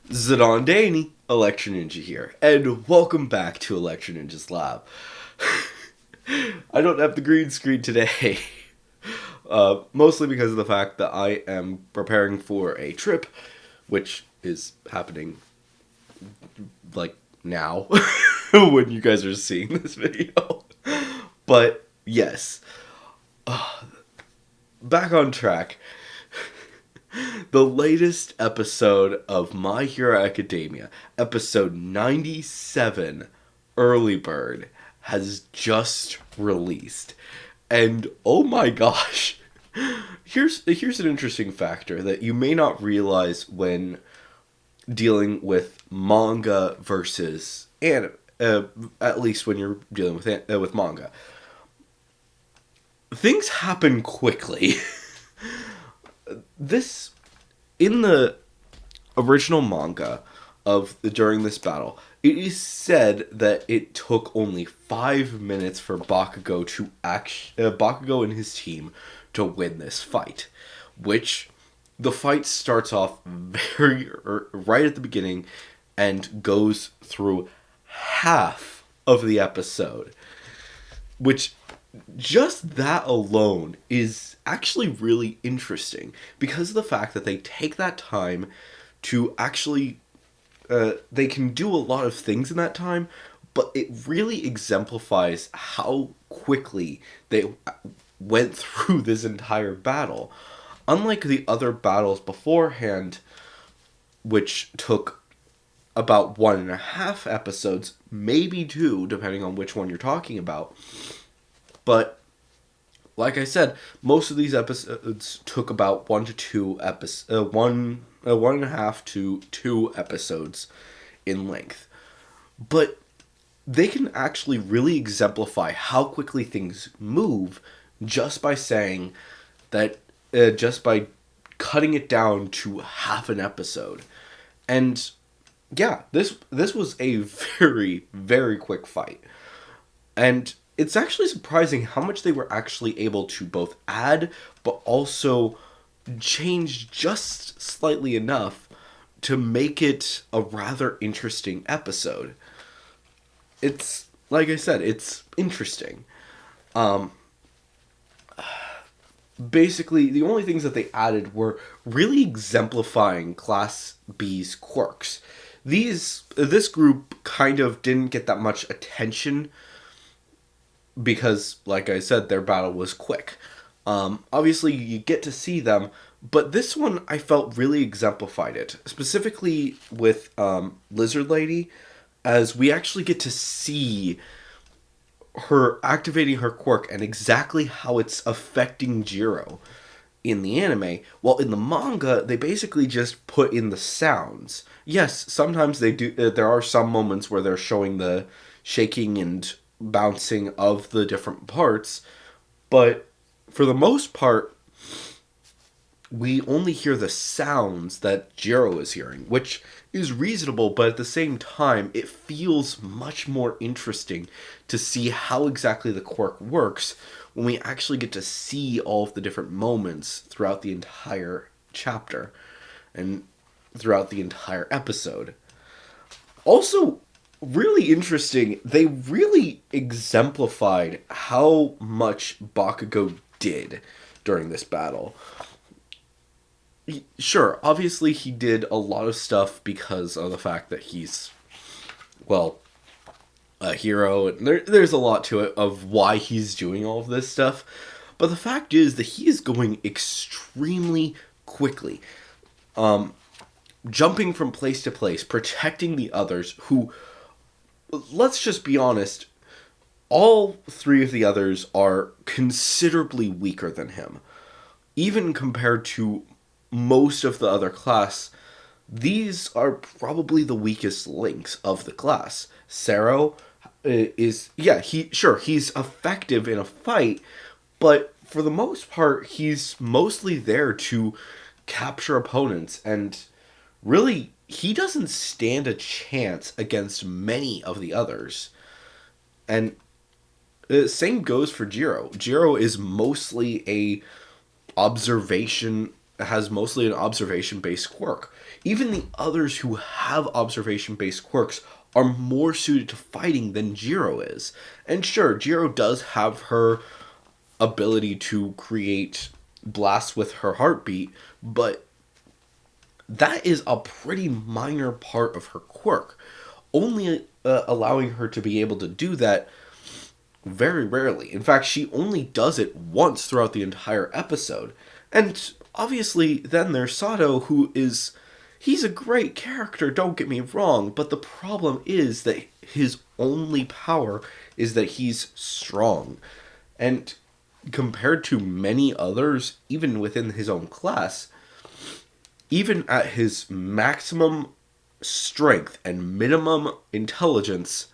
Zidane, Electro Ninja here, and welcome back to Electro Ninja's Lab. I don't have the green screen today, mostly because of the fact that I am preparing for a trip, which is happening, like, now, when you guys are seeing this video. But, yes, back on track. The latest episode of My Hero Academia, episode 97, Early Bird, has just released. And oh my gosh, here's an interesting factor that you may not realize when dealing with manga versus anime, at least when you're dealing with manga. Things happen quickly. This in the original manga of during this battle, it is said that it took only 5 minutes for Baccago and his team to win this fight, which the fight starts off right at the beginning and goes through half of the episode, which just that alone is actually really interesting because of the fact that they take that time to actually they can do a lot of things in that time, but it really exemplifies how quickly they went through this entire battle, unlike the other battles beforehand, which took about 1.5 episodes, maybe two, depending on which one you're talking about. But like I said, most of these episodes took about 1.5 to 2 episodes in length. But they can actually really exemplify how quickly things move just by saying that, just by cutting it down to half an episode. And yeah, this was a very, very quick fight. And it's actually surprising how much they were actually able to both add, but also change just slightly enough to make it a rather interesting episode. It's, like I said, it's interesting. Basically, the only things that they added were really exemplifying Class B's quirks. This group kind of didn't get that much attention because, like I said, their battle was quick. Obviously, you get to see them, but this one I felt really exemplified it, specifically with Lizard Lady, as we actually get to see her activating her quirk and exactly how it's affecting Jiro in the anime. While in the manga, they basically just put in the sounds. Yes, sometimes they do. There are some moments where they're showing the shaking and bouncing of the different parts, but for the most part, we only hear the sounds that Jiro is hearing, which is reasonable, but at the same time, it feels much more interesting to see how exactly the quirk works when we actually get to see all of the different moments throughout the entire chapter and throughout the entire episode. Also, really interesting, they really exemplified how much Bakugo did during this battle. Sure, obviously he did a lot of stuff because of the fact that he's, well, a hero. And there's a lot to it of why he's doing all of this stuff. But the fact is that he is going extremely quickly. Jumping from place to place, protecting the others who, let's just be honest, all three of the others are considerably weaker than him. Even compared to most of the other class, these are probably the weakest links of the class. Sero is, yeah, he's effective in a fight, but for the most part, he's mostly there to capture opponents, and really, he doesn't stand a chance against many of the others. And same goes for Jiro. Jiro is mostly a observation has mostly an observation-based quirk. Even the others who have observation-based quirks are more suited to fighting than Jiro is. And sure, Jiro does have her ability to create blasts with her heartbeat, but that is a pretty minor part of her quirk, only allowing her to be able to do that very rarely. In fact, she only does it once throughout the entire episode. And obviously, then there's Sato, who is. He's a great character, don't get me wrong, but the problem is that his only power is that he's strong. And compared to many others, even within his own class, even at his maximum strength and minimum intelligence,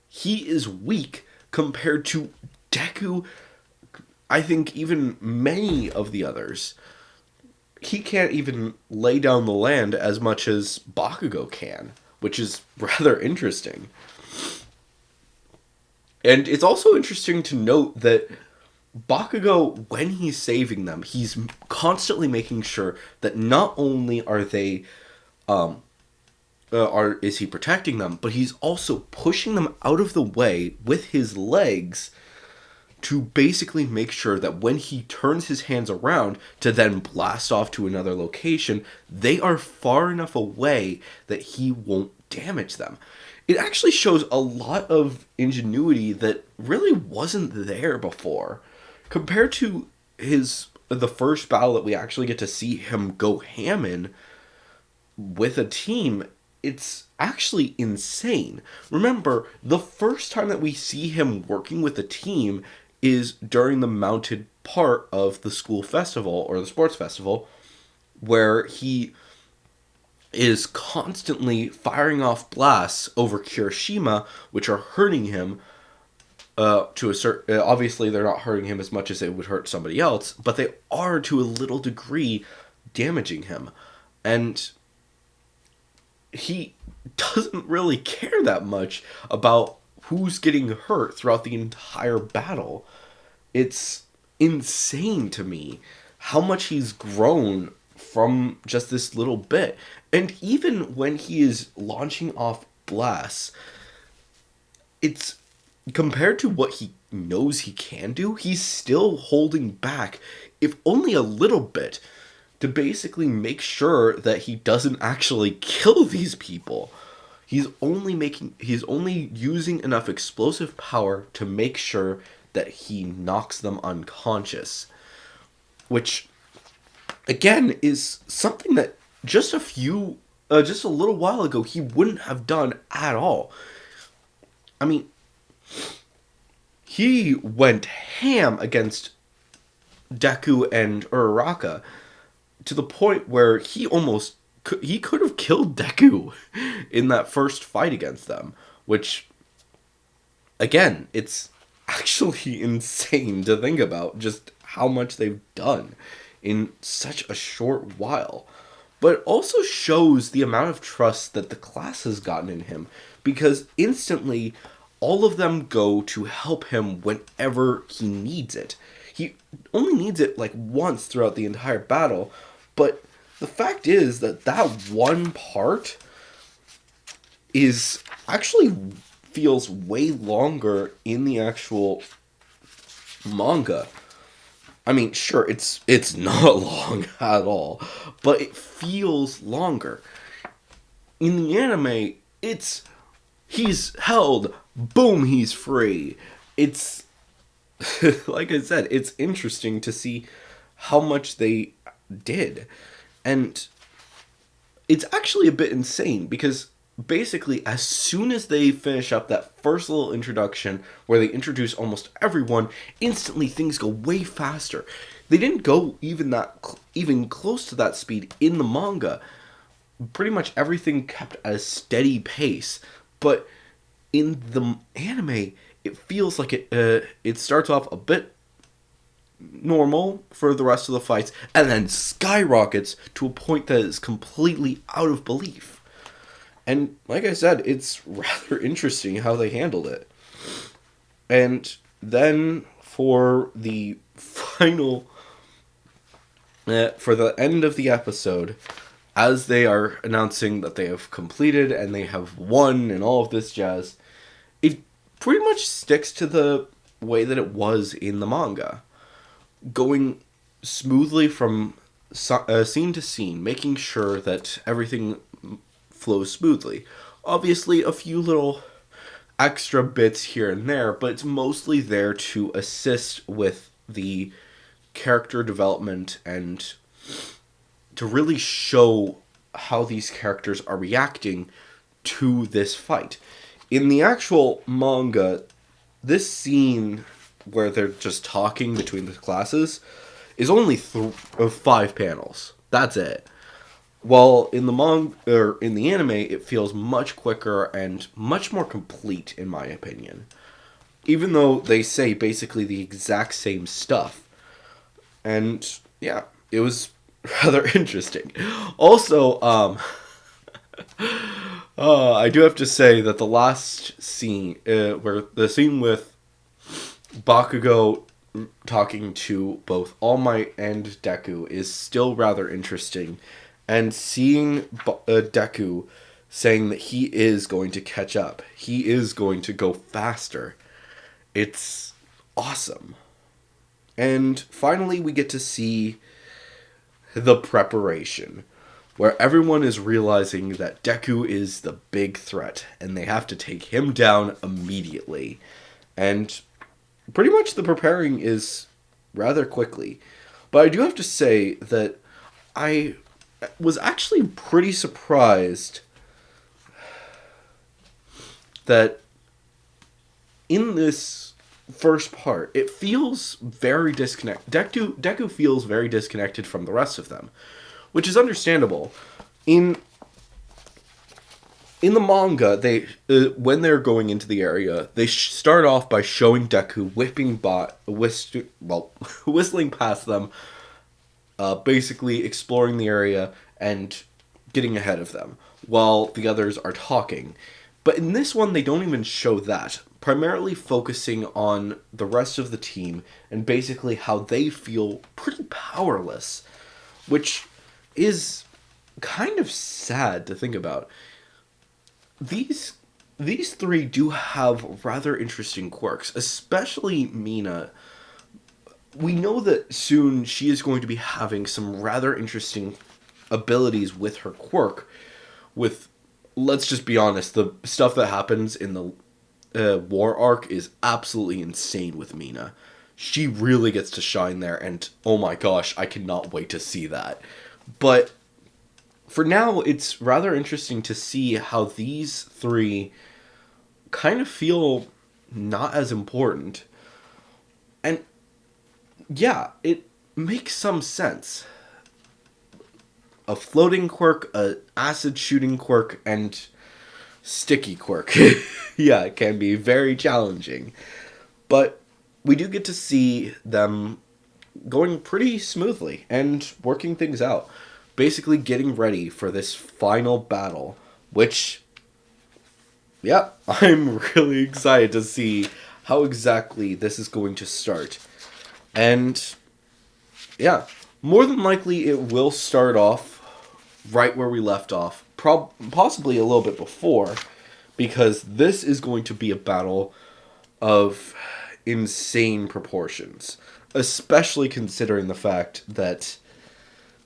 he is weak compared to Deku. I think even many of the others. He can't even lay down the land as much as Baccago can, which is rather interesting. And it's also interesting to note that Baccago, when he's saving them, he's constantly making sure that not only are they is he protecting them, but he's also pushing them out of the way with his legs to basically make sure that when he turns his hands around to then blast off to another location, they are far enough away that he won't damage them. It actually shows a lot of ingenuity that really wasn't there before. Compared to the first battle that we actually get to see him go ham in with a team, it's actually insane. Remember, the first time that we see him working with a team is during the mounted part of the school festival or the sports festival, where he is constantly firing off blasts over Kirishima, which are hurting him. To a certain, obviously they're not hurting him as much as it would hurt somebody else, but they are to a little degree damaging him, and he doesn't really care that much about who's getting hurt throughout the entire battle. It's insane to me how much he's grown from just this little bit. And even when he is launching off blasts, it's compared to what he knows he can do, he's still holding back, if only a little bit, to basically make sure that he doesn't actually kill these people. He's only using enough explosive power to make sure that he knocks them unconscious. Which, again, is something that just a little while ago, he wouldn't have done at all. I mean, he went ham against Deku and Uraraka to the point where he could have killed Deku in that first fight against them, which, again, it's actually insane to think about just how much they've done in such a short while. But it also shows the amount of trust that the class has gotten in him, because instantly all of them go to help him whenever he needs it. He only needs it like once throughout the entire battle, but the fact is that one part is actually feels way longer in the actual manga. I mean, sure, it's not long at all, but it feels longer. In the anime, he's held, boom, he's free. It's like I said, it's interesting to see how much they did. And it's actually a bit insane because basically as soon as they finish up that first little introduction where they introduce almost everyone, instantly things go way faster. They didn't go even close to that speed in the manga. Pretty much everything kept at a steady pace, but in the anime it feels like it starts off a bit normal for the rest of the fights and then skyrockets to a point that is completely out of belief. And like I said, it's rather interesting how they handled it. And then for the final For the end of the episode, as they are announcing that they have completed and they have won and all of this jazz, it pretty much sticks to the way that it was in the manga. Going smoothly from scene to scene, making sure that everything flows smoothly. Obviously, a few little extra bits here and there, but it's mostly there to assist with the character development and to really show how these characters are reacting to this fight. In the actual manga, this scene where they're just talking between the classes is only 5 panels. That's it. While in the or in the anime, it feels much quicker and much more complete, in my opinion. Even though they say basically the exact same stuff. And yeah, it was rather interesting. Also, I do have to say that the last scene, where the scene with Bakugo talking to both All Might and Deku, is still rather interesting. And seeing Deku saying that he is going to catch up, he is going to go faster, it's awesome. And finally, we get to see the preparation, where everyone is realizing that Deku is the big threat, and they have to take him down immediately. And pretty much the preparing is rather quickly. But I do have to say that I was actually pretty surprised that in this first part, it feels very disconnected. Deku feels very disconnected from the rest of them, which is understandable. In the manga, they when they're going into the area, they start off by showing Deku whistling past them, basically exploring the area and getting ahead of them, while the others are talking. But in this one, they don't even show that, primarily focusing on the rest of the team and basically how they feel pretty powerless, which is kind of sad to think about. These three do have rather interesting quirks, especially Mina. We know that soon she is going to be having some rather interesting abilities with her quirk. With, let's just be honest, the stuff that happens in the war arc is absolutely insane with Mina. She really gets to shine there, and oh my gosh, I cannot wait to see that. But for now, it's rather interesting to see how these three kind of feel not as important. And yeah, it makes some sense. A floating quirk, a acid shooting quirk, and sticky quirk. Yeah, it can be very challenging. But we do get to see them going pretty smoothly and working things out. Basically getting ready for this final battle, which, yeah, I'm really excited to see how exactly this is going to start. And yeah, more than likely it will start off right where we left off, possibly a little bit before, because this is going to be a battle of insane proportions, especially considering the fact that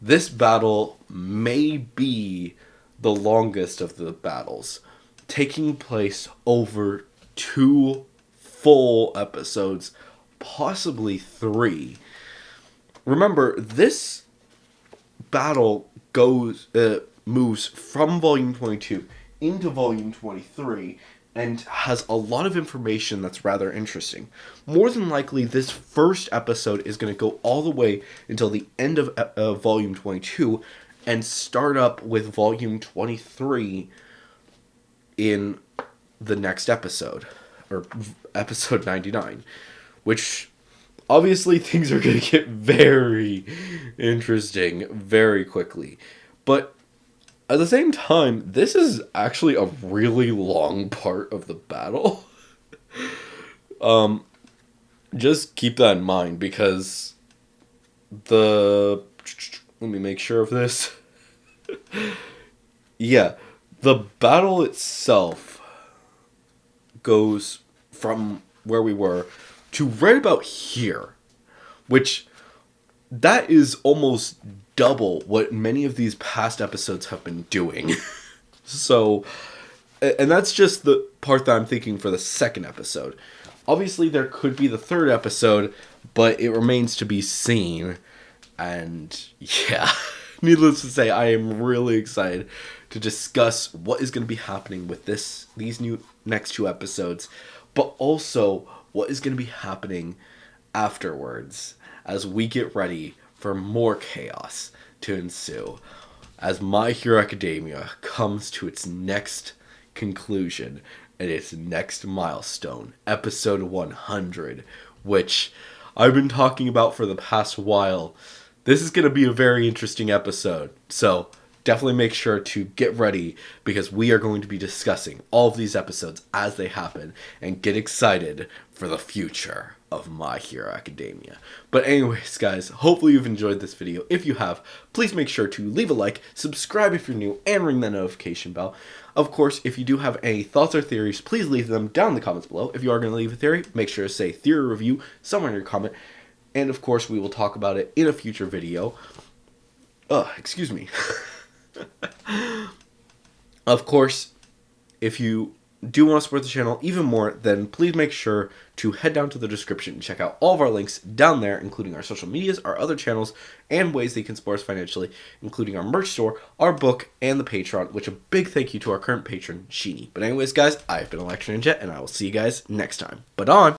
this battle may be the longest of the battles, taking place over 2 full episodes, possibly 3. Remember, this battle moves from Volume 22 into Volume 23 and has a lot of information that's rather interesting. More than likely, this first episode is going to go all the way until the end of Volume 22 and start up with Volume 23 in the next episode, or episode 99, which obviously things are going to get very interesting very quickly. But at the same time, this is actually a really long part of the battle. Just keep that in mind, because the Let me make sure of this. Yeah, the battle itself goes from where we were to right about here, which that is almost double what many of these past episodes have been doing. So, and that's just the part that I'm thinking for the second episode. Obviously, there could be the third episode, but it remains to be seen. And yeah, needless to say, I am really excited to discuss what is going to be happening with these next two episodes, but also what is going to be happening afterwards as we get ready for more chaos to ensue as My Hero Academia comes to its next conclusion and its next milestone, episode 100, which I've been talking about for the past while. This is going to be a very interesting episode, so definitely make sure to get ready because we are going to be discussing all of these episodes as they happen and get excited for the future of My Hero Academia. But anyways, guys, hopefully you've enjoyed this video. If you have, please make sure to leave a like, subscribe if you're new, and ring that notification bell. Of course, if you do have any thoughts or theories, please leave them down in the comments below. If you are going to leave a theory, make sure to say theory review somewhere in your comment. And of course, we will talk about it in a future video. Excuse me. Of course, if you do want to support the channel even more, then please make sure to head down to the description and check out all of our links down there, including our social medias, our other channels, and ways they can support us financially, including our merch store, our book, and the Patreon, which a big thank you to our current patron, Sheeny. But anyways, guys, I've been Electro Ninja, and I will see you guys next time. But on!